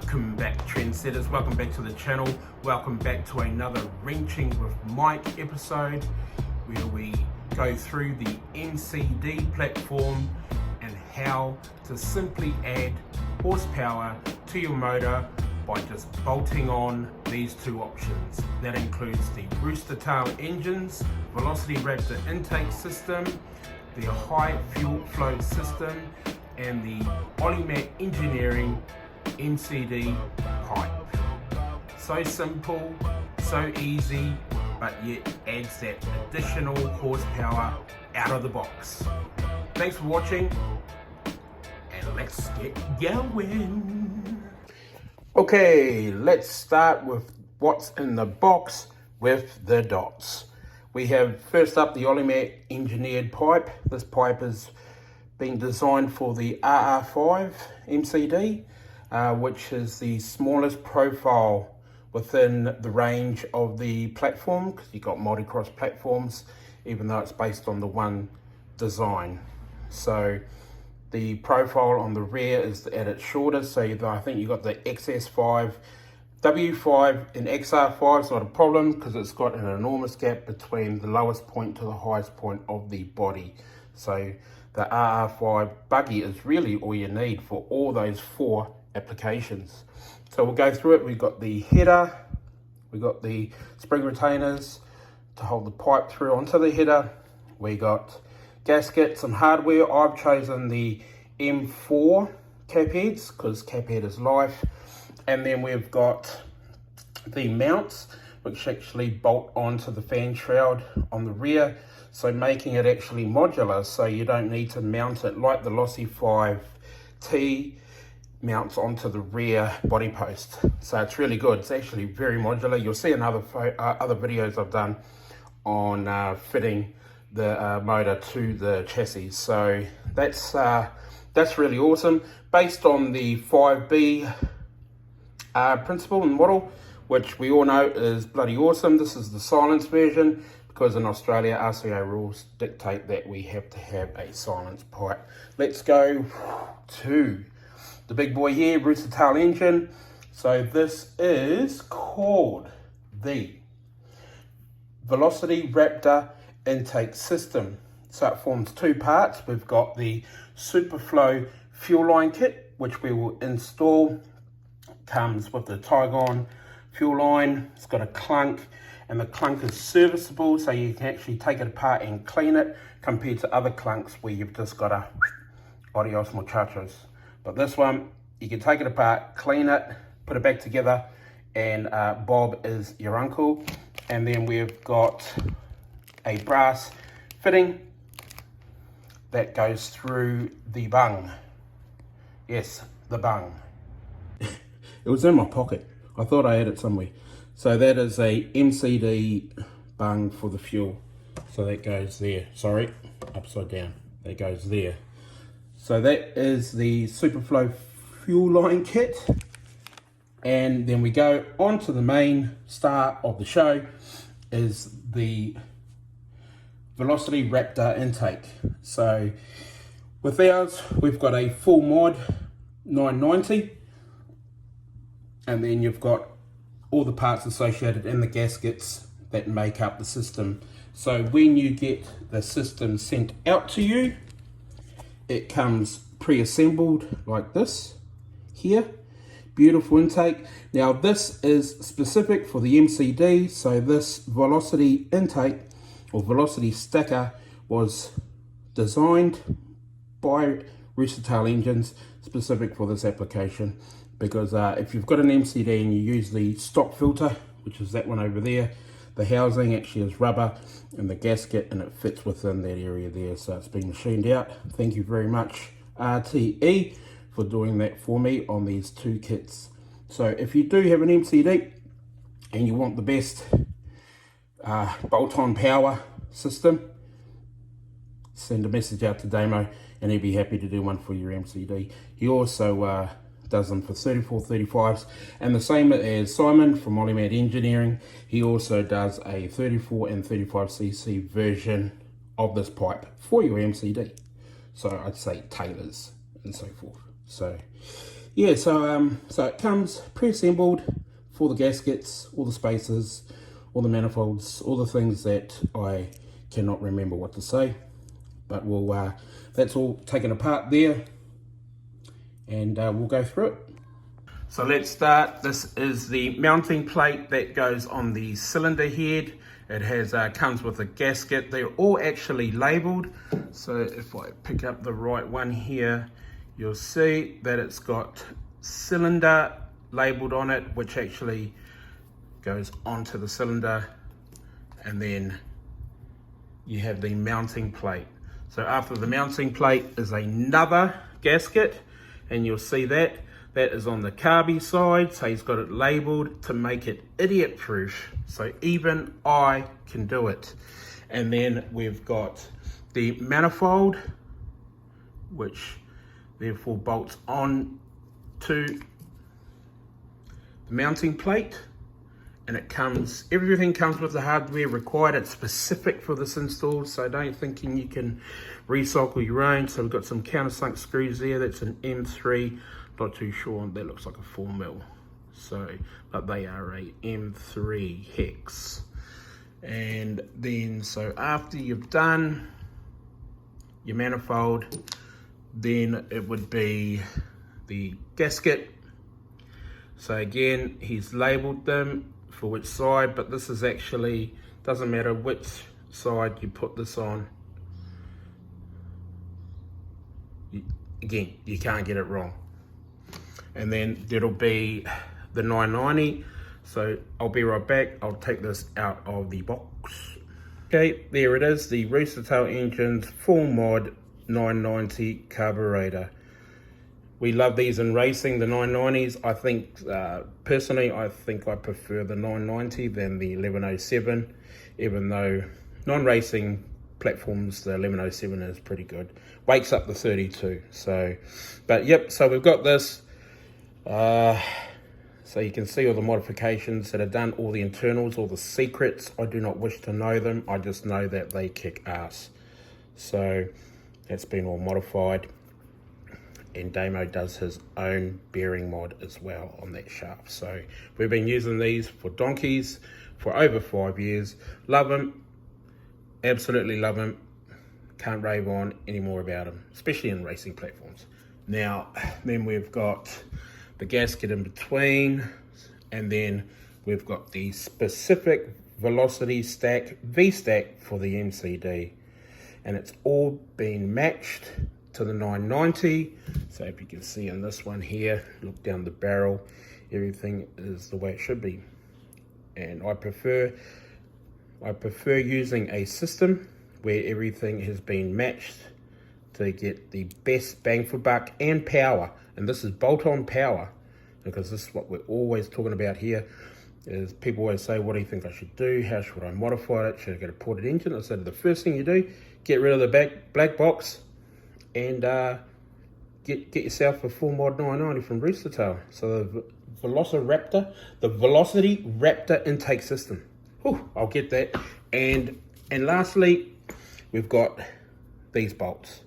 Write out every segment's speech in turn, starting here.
Welcome back, trendsetters. Welcome back to the channel. Welcome back to another Wrenching with Mike episode where we go through the MCD platform and how to simply add horsepower to your motor by just bolting on these two options. That includes the Rooster tail engines, Velocity Raptor intake system, the high fuel flow system, and the Olimat engineering MCD pipe. So simple, so easy, but yet adds that additional horsepower out of the box. Thanks for watching, and let's get going. Okay, let's start with what's in the box with the dots. We have first up the Olimat engineered pipe. This pipe is being designed for the RR5 MCD, which is the smallest profile within the range of the platform, because you've got multi-cross platforms, even though it's based on the one design. So the profile on the rear is at its shortest, so I think you've got the XS5, W5 and XR5 is not a problem because it's got an enormous gap between the lowest point to the highest point of the body. So the RR5 buggy is really all you need for all those four applications. So we'll go through it. We've got the header, we've got the spring retainers to hold the pipe through onto the header. We got gasket, some hardware. I've chosen the M4 cap heads because cap head is life. And then we've got the mounts, which actually bolt onto the fan shroud on the rear, so making it actually modular, so you don't need to mount it like the Losi 5T mounts onto the rear body post. So it's really good. It's actually very modular. You'll see in other videos I've done on fitting the motor to the chassis. So that's really awesome. Based on the 5B principle and model, which we all know is bloody awesome. This is the silence version because in Australia RCA rules dictate that we have to have a silence pipe. Let's go to the big boy here, Rooster tail engine. So this is called the Velocity Raptor intake system. So it forms two parts. We've got the Superflow fuel line kit, which we will install. Comes with the Tygon fuel line. It's got a clunk, and the clunk is serviceable, so you can actually take it apart and clean it, compared to other clunks where you've just got a adios muchachos. But this one, you can take it apart, clean it, put it back together, and Bob is your uncle. And then we've got a brass fitting that goes through the bung. Yes, the bung. It was in my pocket. I thought I had it somewhere. So that is a MCD bung for the fuel. So that goes there. Sorry, upside down. That goes there. So that is the Superflow fuel line kit. And then we go on to the main star of the show, is the Velocity Raptor intake. So with ours, we've got a full mod 990. And then you've got all the parts associated in the gaskets that make up the system. So when you get the system sent out to you, it comes pre-assembled like this here. Beautiful intake. Now this is specific for the MCD, so this velocity intake or velocity sticker was designed by Rooster tail engines specific for this application. Because if you've got an MCD and you use the stock filter, which is that one over there, the housing actually is rubber and the gasket, and it fits within that area there. So it's been machined out. Thank you very much, RTE, for doing that for me on these two kits. So if you do have an MCD and you want the best bolt-on power system, send a message out to Damo and he'd be happy to do one for your MCD. He also does them for 3435s, and the same as Simon from Olimat Engineering, he also does a 34 and 35cc version of this pipe for your MCD. So I'd say tailors and so forth. So Yeah, so it comes pre-assembled for the gaskets, all the spacers, all the manifolds, all the things that I cannot remember what to say, but we'll that's all taken apart there, and we'll go through it. So let's start. This is the mounting plate that goes on the cylinder head. It has comes with a gasket. They're all actually labeled. So if I pick up the right one here, you'll see that it's got cylinder labeled on it, which actually goes onto the cylinder, and then you have the mounting plate. So after the mounting plate is another gasket, and you'll see that is on the carby side. So he's got it labeled to make it idiot proof, so even I can do it. And then we've got the manifold, which therefore bolts on to the mounting plate, and everything comes with the hardware required. It's specific for this install, so don't thinking you can recycle your own. So we've got some countersunk screws there. That's an M3, not too sure, that looks like a 4mm. So, but they are a M3 hex. And then, so after you've done your manifold, then it would be the gasket. So again, he's labeled them for which side, but this is actually, doesn't matter which side you put this on. Again, you can't get it wrong. And then there'll be the 990. So I'll be right back. I'll take this out of the box. Okay, there it is, the Rooster tail engines full mod 990 carburetor. We love these in racing, the 990s. I think, personally, I think I prefer the 990 than the 1107, even though non-racing platforms, the 1107 is pretty good. Wakes up the 32, so, but yep, so we've got this. So you can see all the modifications that are done, all the internals, all the secrets. I do not wish to know them. I just know that they kick ass. So that's been all modified. And Damo does his own bearing mod as well on that shaft. So we've been using these for donkeys for over 5 years. Love them, absolutely love them. Can't rave on any more about them, especially in racing platforms. Now, then we've got the gasket in between, and then we've got the specific velocity stack, V-stack for the MCD. And it's all been matched to the 990. So if you can see in this one here, look down the barrel, everything is the way it should be. And I prefer using a system where everything has been matched to get the best bang for buck and power. And this is bolt-on power, because this is what we're always talking about here. Is people always say, what do you think I should do? How should I modify it? Should I get a ported engine? I said the first thing you do, get rid of the black box and get yourself a full mod 990 from Rooster tail. So the Velocity Raptor intake system. Whew, I'll get that. And lastly, we've got these bolts.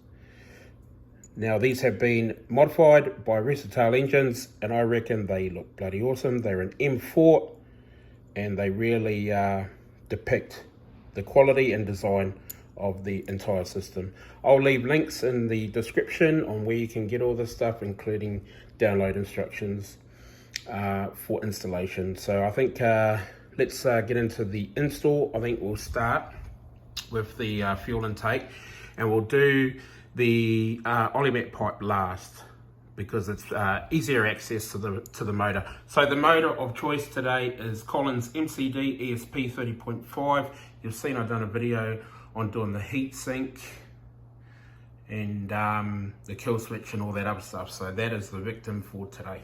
Now these have been modified by Rooster tail engines, and I reckon they look bloody awesome. They're an M4, and they really depict the quality and design of the entire system. I'll leave links in the description on where you can get all this stuff, including download instructions for installation. So I think let's get into the install. I think we'll start with the fuel intake, and we'll do the Olimat pipe last, because it's easier access to the motor. So the motor of choice today is Collins MCD ESP 30.5. You've seen I've done a video on doing the heat sink and the kill switch and all that other stuff. So that is the victim for today.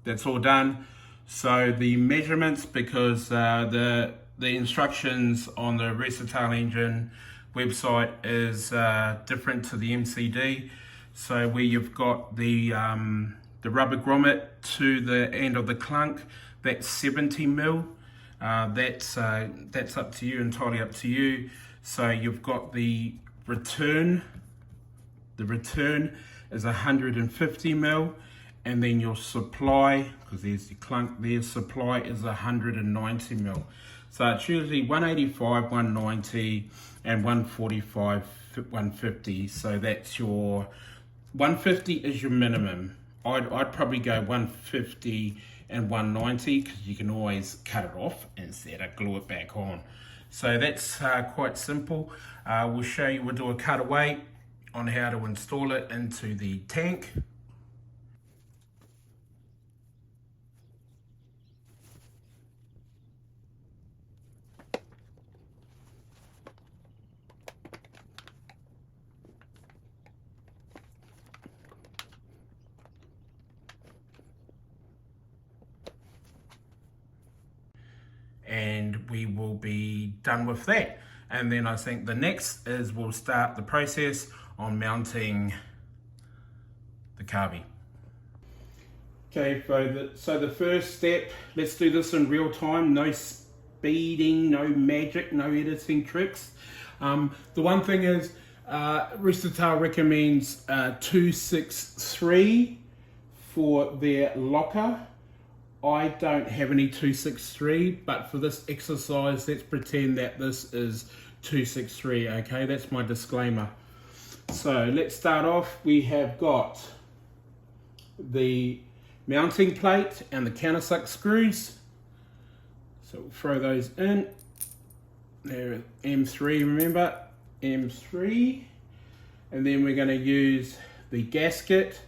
that's all done. So the measurements, because the instructions on the Versatile engine website is different to the MCD. So where you've got the rubber grommet to the end of the clunk, that's 70 mil. That's up to you, entirely up to you. So you've got the return. The return is 150 mil, and then your supply, because there's the clunk there, supply is 190 mil. So it's usually 185, 190, and 145, 150. So that's your 150 is your minimum. I'd probably go 150 and 190, because you can always cut it off instead of glue it back on. So that's quite simple. We'll show you, we'll do a cutaway on how to install it into the tank. And we will be done with that. And then I think the next is we'll start the process on mounting the carby. Okay, so the first step, let's do this in real time. No speeding, no magic, no editing tricks. The one thing is, Rooster recommends 263 for their locker. I don't have any 263, but for this exercise, let's pretend that this is 263, okay? That's my disclaimer. So let's start off. We have got the mounting plate and the countersunk screws. So we'll throw those in. There, M3, remember? M3. And then we're gonna use the gasket.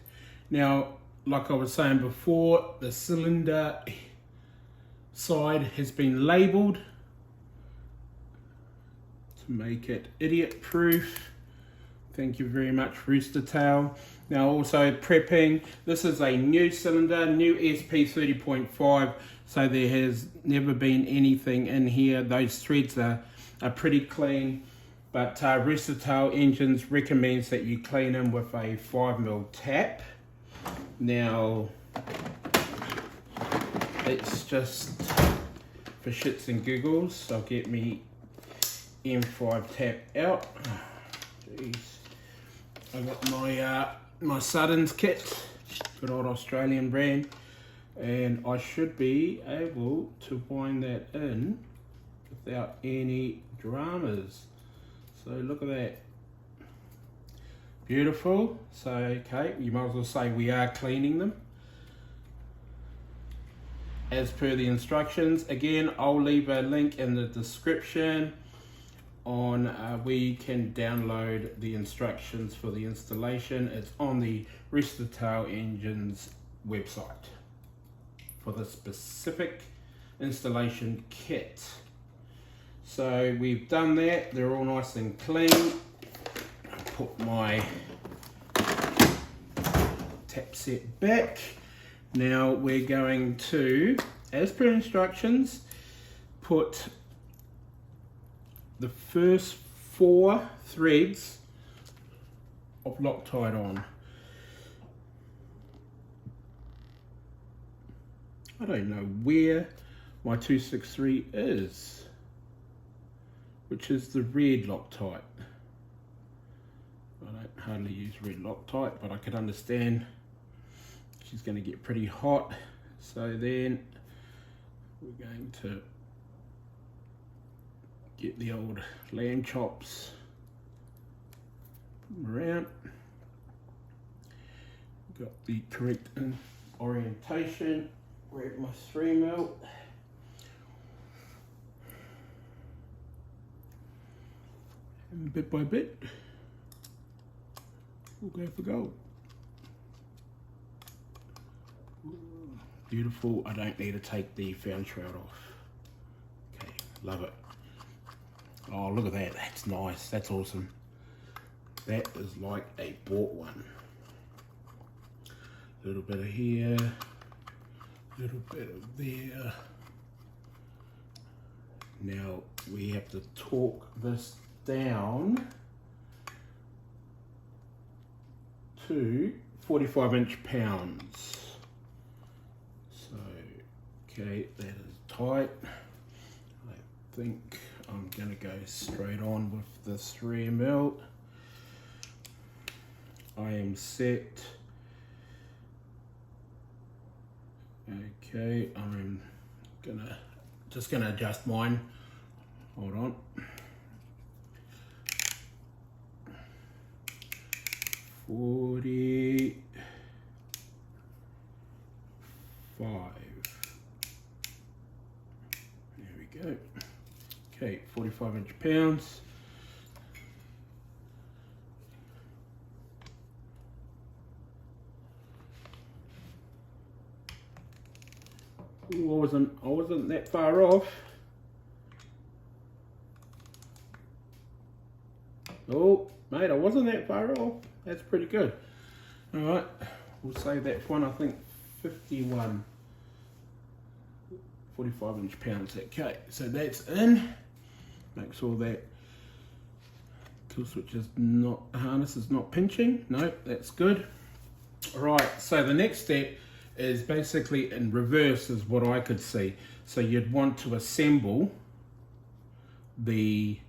Now, like I was saying before, the cylinder side has been labeled to make it idiot proof. Thank you very much, Rooster. Now also prepping, this is a new cylinder, new SP 30.5, so there has never been anything in here. Those threads are pretty clean, but Rooster Engines recommends that you clean them with a 5mm tap. Now, it's just for shits and giggles, so I'll get me M5 tap out. Jeez. I got my Suttons kit, good old Australian brand, and I should be able to wind that in without any dramas. So look at that. Beautiful. So, okay, you might as well say we are cleaning them as per the instructions. Again, I'll leave a link in the description on where you can download the instructions for the installation. It's on the Rooster Engines website for the specific installation kit. So we've done that, they're all nice and clean. I'll put my tap set back. Now we're going to, as per instructions, put the first 4 threads of Loctite on. I don't know where my 263 is, which is the red Loctite. I don't hardly use red Loctite, but I could understand she's going to get pretty hot. So then we're going to get the old lamb chops, put them around. Got the correct orientation. Grab my 3mm. And bit by bit, we'll go for gold. Beautiful. I don't need to take the fan shroud off. Okay, love it. Oh, look at that. That's nice. That's awesome. That is like a bought one. A little bit of here. little bit of there. Now we have to torque this down to 45 inch-pounds. So, okay, that is tight. I think I'm gonna go straight on with the 3 mil. I am set. Okay, I'm just gonna adjust mine. Hold on. $45. There we go. Okay, 45 inch-pounds. Ooh, I wasn't that far off. Oh, mate, I wasn't that far off. That's pretty good. All right, we'll save that for one. I think 51, 45 inch-pounds. Okay, so that's in. Make sure that kill switch is not, harness is not pinching. No, that's good. All right, so the next step is basically in reverse is what I could see. So you'd want to assemble the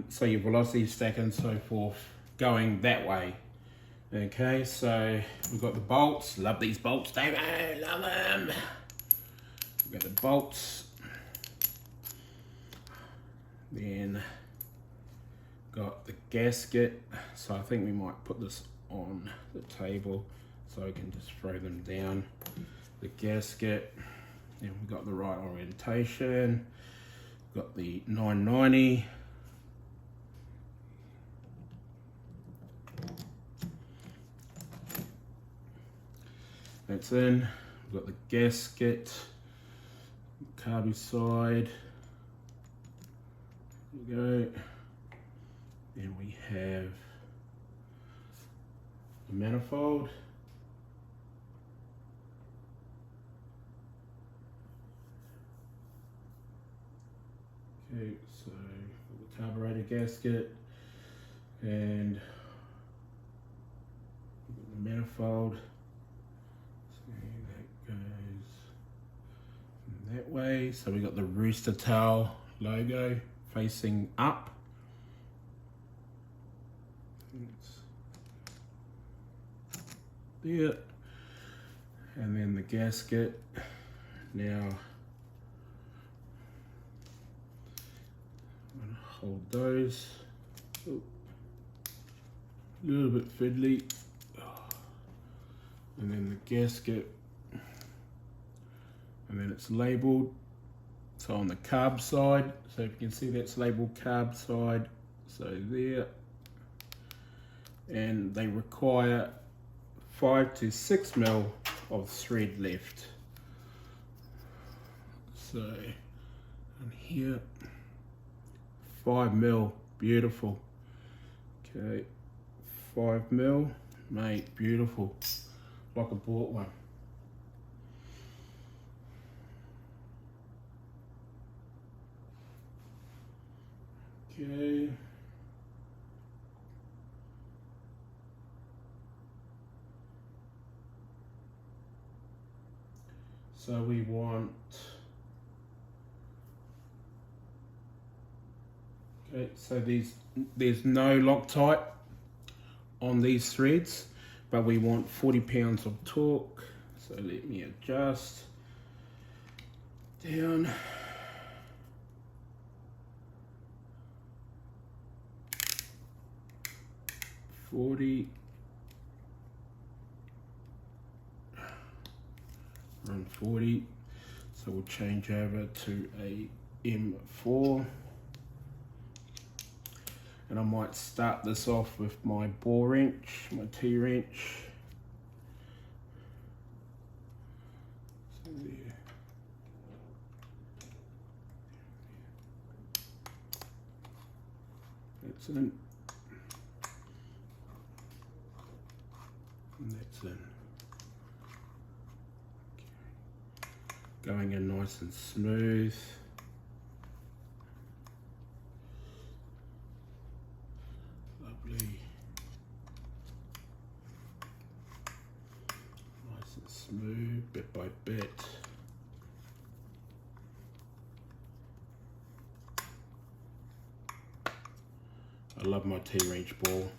so your velocity stack and so forth going that way. Okay, so we've got the bolts. Love these bolts, David, love them. We've got the bolts. Then got the gasket. So I think we might put this on the table so I can just throw them down. The gasket. Then we've got the right orientation. We've got the 990. That's in. We've got the gasket, carby side. There we go. Then we have the manifold. Okay, so the carburetor gasket and the manifold. That way, so we got the Rooster tail logo facing up. There, and then the gasket. Now, I'm gonna hold those. Oh, a little bit fiddly, and then the gasket. And then it's labelled, so on the carb side, so if you can see that's labelled carb side, so there. And they require 5 to 6 mil of thread left. So, and here, 5 mil, beautiful. Okay, 5 mil, mate, beautiful, like I bought one. Okay. So we want, okay, so there's no Loctite on these threads, but we want 40 pounds of torque. So let me adjust down. 40, run 40, so we'll change over to a M4, and I might start this off with my bore wrench, my T-wrench. So there. That's in. And that's in. going in nice and smooth. Lovely. Nice and smooth, bit by bit. I love my T-wrench ball.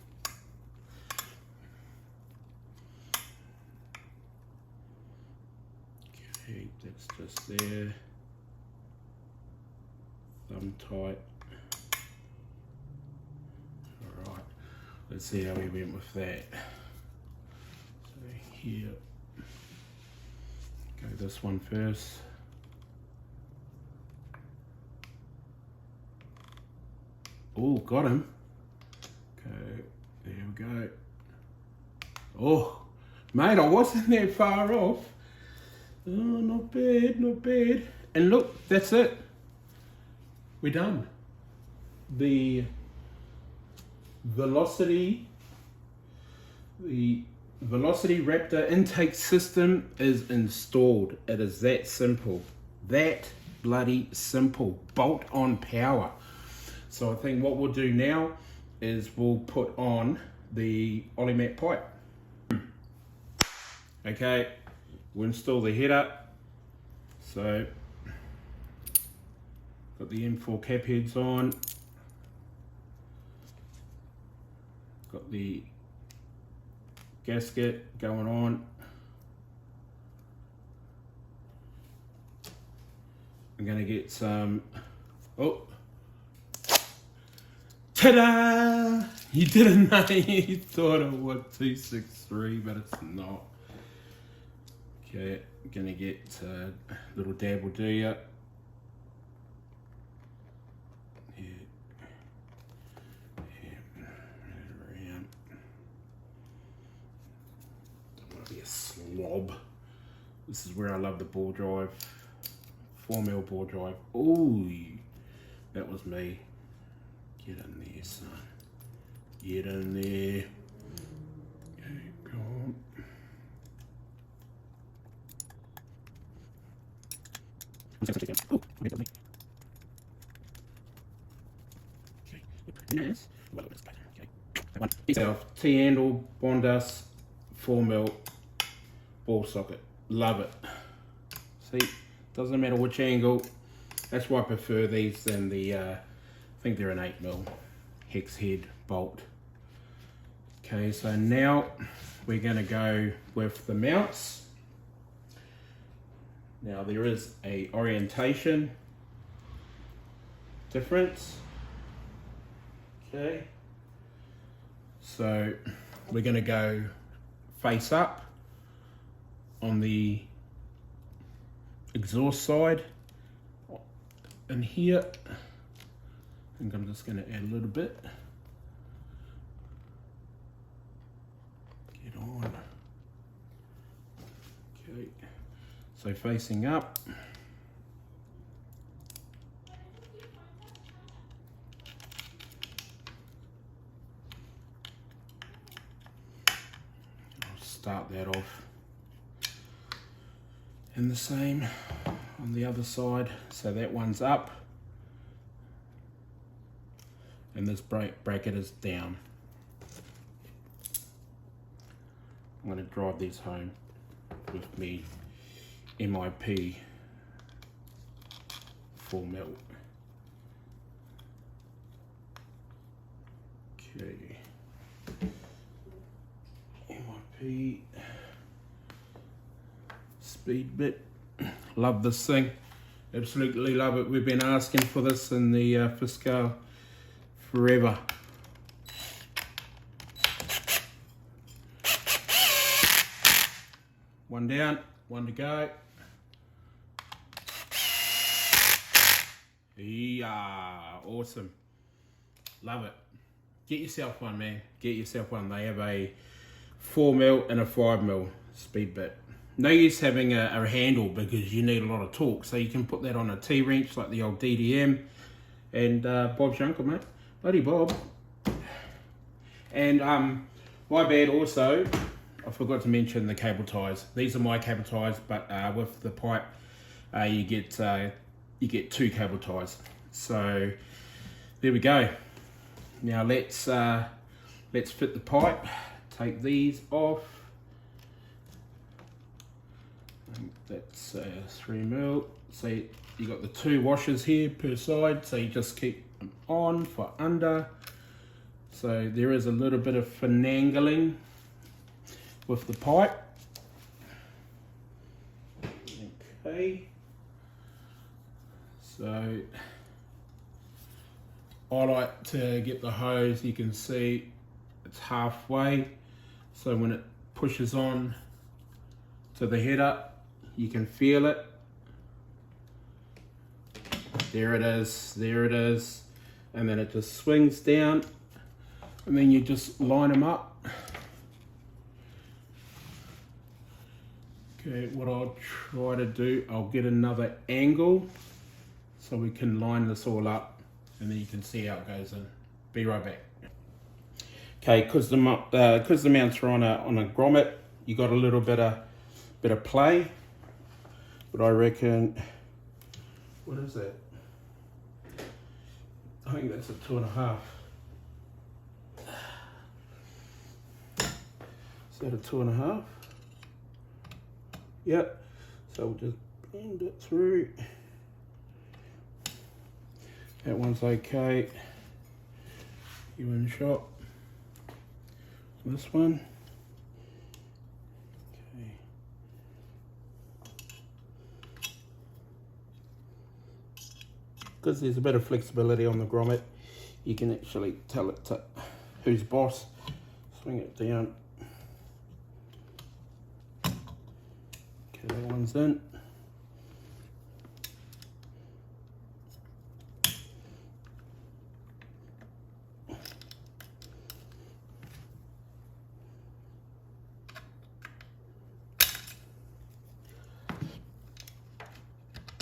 Okay, that's just there. Thumb tight. Alright, let's see how we went with that. So here, go this one first. Oh, got him. Okay, there we go. Oh, mate, I wasn't that far off. Oh, not bad, not bad. And look, that's it. We're done. The Velocity Raptor intake system is installed. It is that simple. That bloody simple. Bolt on power. So I think what we'll do now is we'll put on the Olimat pipe. Okay, we'll install the header. So, got the M4 cap heads on. Got the gasket going on. I'm gonna get some, oh, ta-da! You didn't know, you thought it was 263, but it's not. Okay, I'm gonna get a little dab will do ya. Around. Don't want to be a slob. This is where I love the ball drive. 4mm ball drive. Ooh, that was me. Get in there, son. Get in there. Okay, go on. Oh, okay. Nice. Well, it's better. Okay. That one. Itself, T-handle, Bondas, 4mm ball socket. Love it. See, doesn't matter which angle. That's why I prefer these than the, I think they're an 8mm hex head bolt. Okay, so now we're going to go with the mounts. Now there is a orientation difference. Okay, so we're going to go face up on the exhaust side. And here, I think I'm just going to add a little bit. Get on. Okay, so facing up. I'll start that off. And the same on the other side. So that one's up. And this bracket is down. I'm going to drive these home with me MIP 4mm. Okay. MIP speed bit. Love this thing. Absolutely love it. We've been asking for this in the Fiscal forever. One down, one to go. Yeah, awesome. Love it. Get yourself one, man. Get yourself one. They have a 4mm and a 5mm speed bit. No use having a handle because you need a lot of torque. So you can put that on a T-wrench like the old DDM. And Bob's your uncle, mate. Bloody Bob. And my bad also, I forgot to mention the cable ties. These are my cable ties, but with the pipe you get 2 cable ties. So there we go. Now let's fit the pipe. Take these off. That's 3mm. So you got the 2 washers here per side, so you just keep them on for under. So there is a little bit of finagling with the pipe. Okay. So I like to get the hose, you can see it's halfway. So when it pushes on to the header, you can feel it. There it is, there it is. And then it just swings down, and then you just line them up. Okay, what I'll try to do, I'll get another angle so we can line this all up, and then you can see how it goes in. Be right back. Okay, because the mounts are on a grommet, you got a little bit of play, but I reckon, what is that? I think that's a 2.5. Is that a 2.5? Yep. So we'll just bend it through. That one's okay. You in shot. This one. Okay. Because there's a bit of flexibility on the grommet, you can actually tell it to who's boss. Swing it down. Okay, that one's in.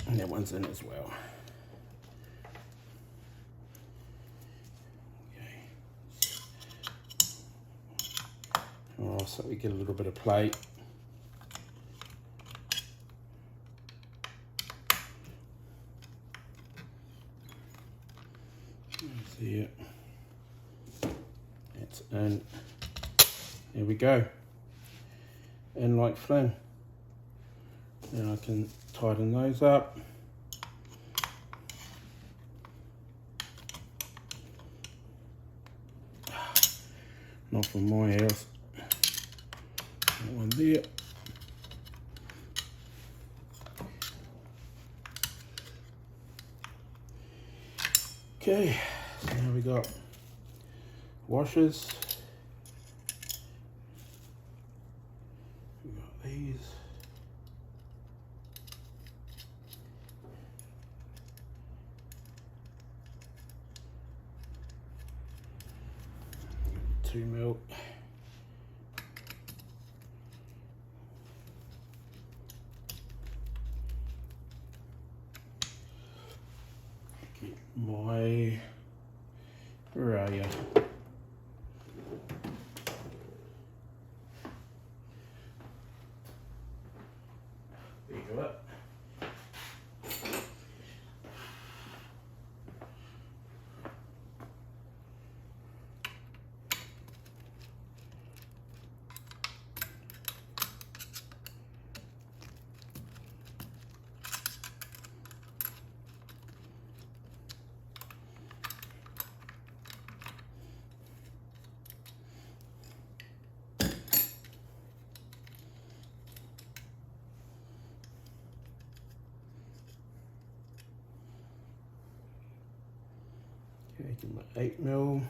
And that one's in as well. Oh, so we get a little bit of play. See it. It's in. There we go. In like Flynn. Now I can tighten those up. Not from my house. That one there. Okay, so now we got washers. We got these. Two mil. Where are you? There you go. Okay, get my 8mm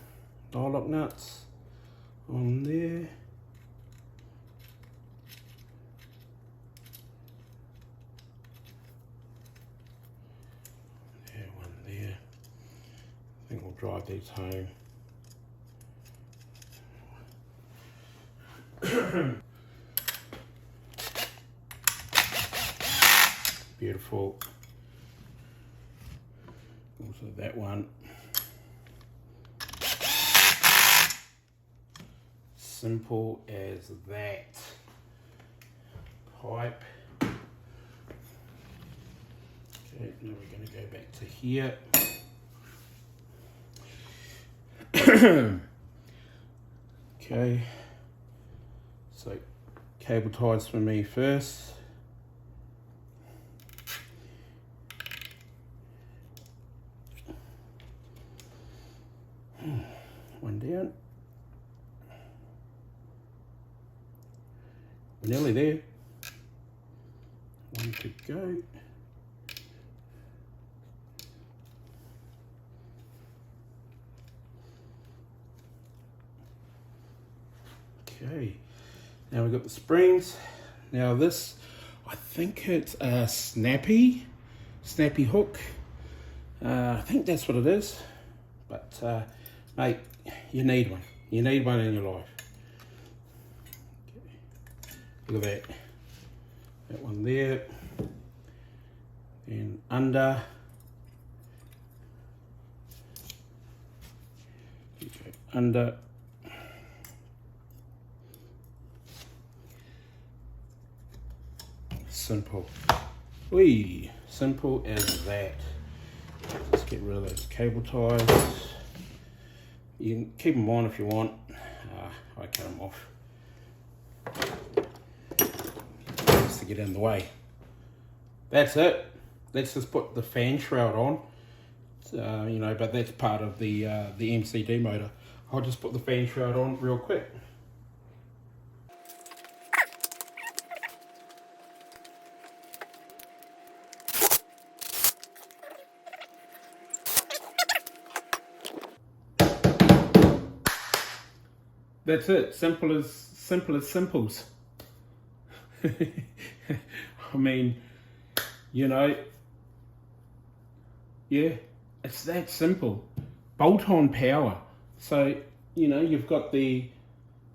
dial-up nuts on there. There, one there. I think we'll drive these home. Beautiful. Also that one. Simple as that. Pipe. Okay, now we're going to go back to here. Okay, so cable ties for me first. One down. We're nearly there. One to go. Okay, now we've got the springs. Now this, I think it's a snappy hook. I think that's what it is. But mate, you need one. You need one in your life. Okay. Look at that. That one there. And under. Okay, under. Simple. Whee! Simple as that. Let's get rid of those cable ties. You can keep them on if you want. I cut them off just to get in the way. That's it. Let's just put the fan shroud on. You know, but that's part of the MCD motor. I'll just put the fan shroud on real quick. That's it. Simple as simples. I mean, you know, yeah, it's that simple. Bolt-on power. So, you know, you've got the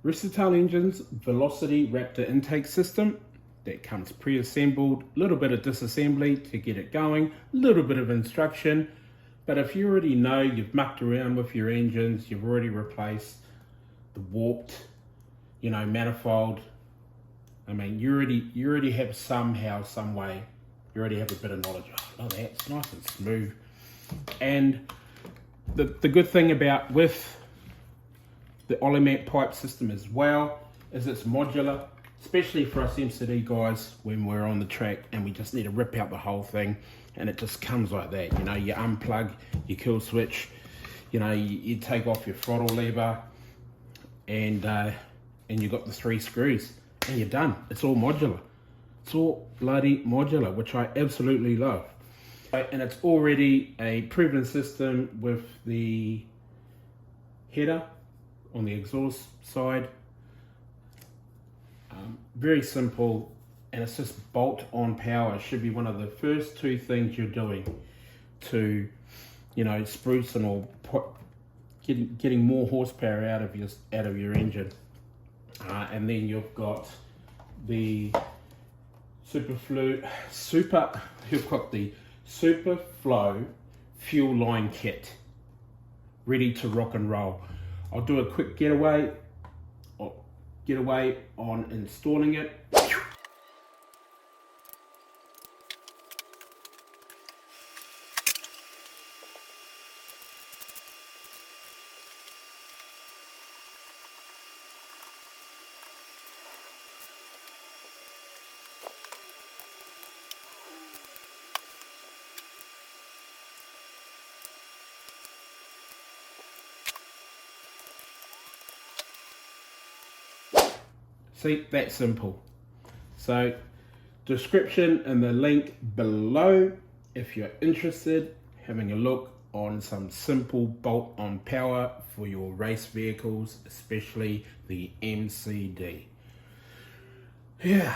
Rooster engines, Velocity Raptor intake system that comes pre-assembled, a little bit of disassembly to get it going, a little bit of instruction. But if you already know, you've mucked around with your engines, you've already replaced the warped, you know, manifold. I mean, you already have somehow, some way, you already have a bit of knowledge. Oh, look at that, it's nice and smooth. And the good thing about with the Olimat pipe system as well is it's modular, especially for us MCD guys when we're on the track and we just need to rip out the whole thing, and it just comes like that. You know, you unplug your kill switch, you know, you take off your throttle lever, and you got the 3 screws and you're done. It's all modular. It's all bloody modular, which I absolutely love. And it's already a proven system with the header on the exhaust side. Very simple, and it's just bolt-on power. It should be one of the first 2 things you're doing to, you know, sprucing or getting more horsepower out of your engine. And then you've got the you've got the Super Flow fuel line kit ready to rock and roll. I'll do a quick getaway on installing it. See, that's simple. So, description and the link below if you're interested, having a look on some simple bolt-on power for your race vehicles, especially the MCD. Yeah.